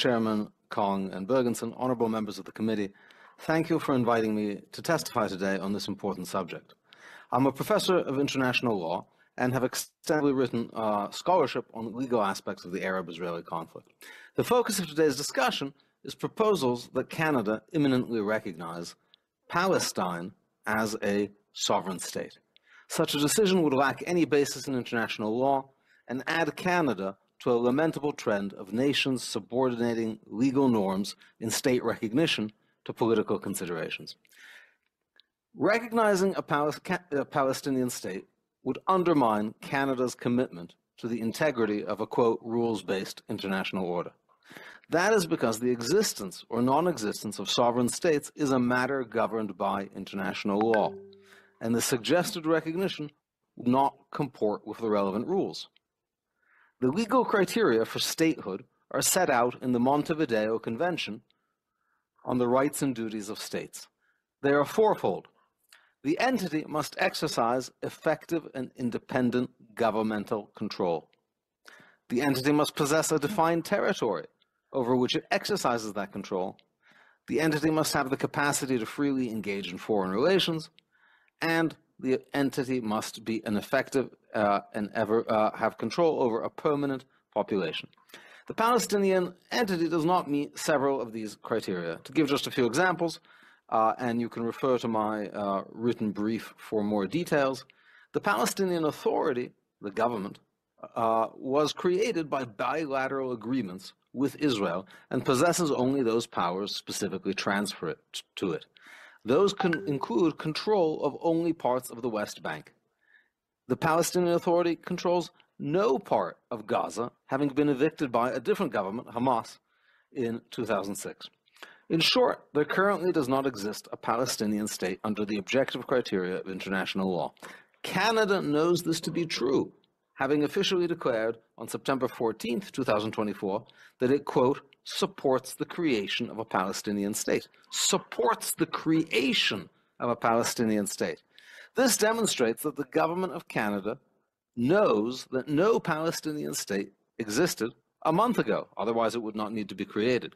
Chairman Kong and Bergensen, honorable members of the committee, thank you for inviting me to testify today on this important subject. I'm a professor of international law and have extensively written scholarship on legal aspects of the Arab-Israeli conflict. The focus of today's discussion is proposals that Canada imminently recognize Palestine as a sovereign state. Such a decision would lack any basis in international law and add Canada to a lamentable trend of nations subordinating legal norms in state recognition to political considerations. Recognizing a Palestinian state would undermine Canada's commitment to the integrity of a, quote, rules-based international order. That is because the existence or non-existence of sovereign states is a matter governed by international law, and the suggested recognition would not comport with the relevant rules. The legal criteria for statehood are set out in the Montevideo Convention on the Rights and Duties of States. They are fourfold. The entity must exercise effective and independent governmental control. The entity must possess a defined territory over which it exercises that control. The entity must have the capacity to freely engage in foreign relations, and the entity must be an effective and have control over a permanent population. The Palestinian entity does not meet several of these criteria. To give just a few examples, and you can refer to my written brief for more details, the Palestinian Authority, the government, was created by bilateral agreements with Israel and possesses only those powers specifically transferred to it. Those can include control of only parts of the West Bank. The Palestinian Authority controls no part of Gaza, having been evicted by a different government, Hamas, in 2006. In short, there currently does not exist a Palestinian state under the objective criteria of international law. Canada knows this to be true, having officially declared on September 14, 2024, that it, quote, supports the creation of a Palestinian state. Supports the creation of a Palestinian state. This demonstrates that the government of Canada knows that no Palestinian state existed a month ago, otherwise it would not need to be created.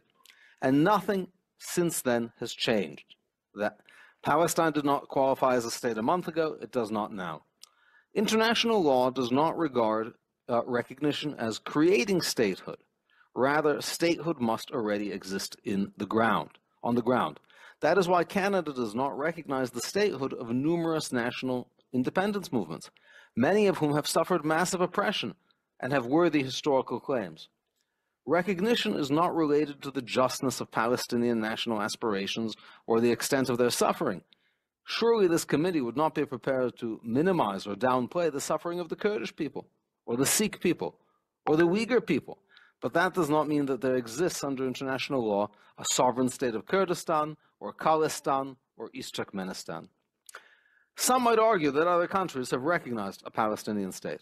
And nothing since then has changed. That Palestine did not qualify as a state a month ago, it does not now. International law does not regard recognition as creating statehood. Rather, statehood must already exist on the ground. That is why Canada does not recognize the statehood of numerous national independence movements, many of whom have suffered massive oppression and have worthy historical claims. Recognition is not related to the justness of Palestinian national aspirations or the extent of their suffering. Surely this committee would not be prepared to minimize or downplay the suffering of the Kurdish people, or the Sikh people, or the Uyghur people. But that does not mean that there exists under international law a sovereign state of Kurdistan, or Khalistan, or East Turkmenistan. Some might argue that other countries have recognized a Palestinian state,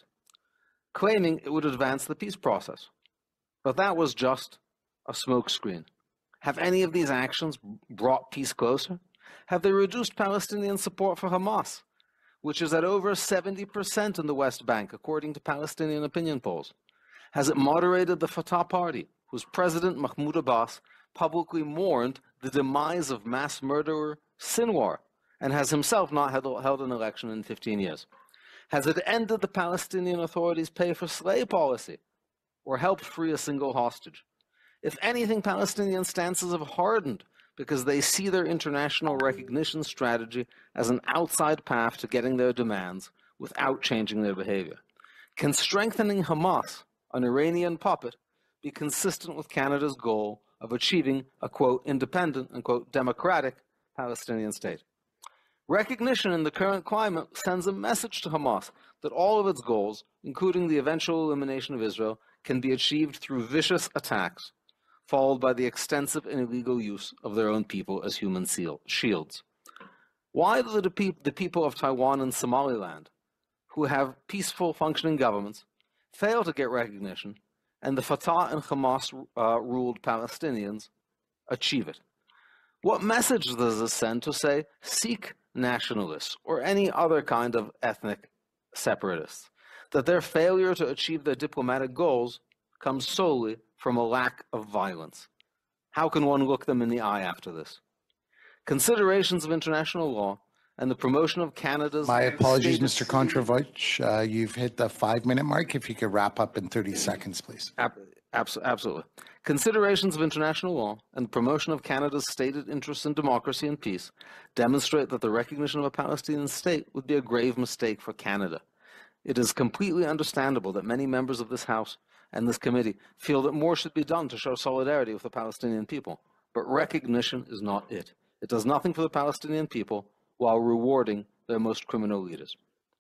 claiming it would advance the peace process. But that was just a smokescreen. Have any of these actions brought peace closer? Have they reduced Palestinian support for Hamas, which is at over 70% in the West Bank, according to Palestinian opinion polls? Has it moderated the Fatah party, whose president Mahmoud Abbas publicly mourned the demise of mass murderer Sinwar, and has himself not held an election in 15 years? Has it ended the Palestinian Authority's pay-for-slay policy, or helped free a single hostage? If anything, Palestinian stances have hardened because they see their international recognition strategy as an outside path to getting their demands without changing their behavior. Can strengthening Hamas, an Iranian puppet, be consistent with Canada's goal of achieving a, quote, independent and, quote, democratic Palestinian state? Recognition in the current climate sends a message to Hamas that all of its goals, including the eventual elimination of Israel, can be achieved through vicious attacks, followed by the extensive and illegal use of their own people as human shields. Why do the people of Taiwan and Somaliland, who have peaceful functioning governments, fail to get recognition, and the Fatah and Hamas-ruled Palestinians achieve it? What message does this send to, say, Sikh nationalists or any other kind of ethnic separatists, that their failure to achieve their diplomatic goals comes solely from a lack of violence. How can one look them in the eye after this? Considerations of international law and the promotion of Canada's... My apologies, Mr. Kondratowicz. You've hit the 5-minute mark. If you could wrap up in 30 seconds, please. Absolutely. Considerations of international law and promotion of Canada's stated interests in democracy and peace demonstrate that the recognition of a Palestinian state would be a grave mistake for Canada. It is completely understandable that many members of this House and this committee feel that more should be done to show solidarity with the Palestinian people, but recognition is not it. It does nothing for the Palestinian people while rewarding their most criminal leaders.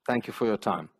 Thank you for your time.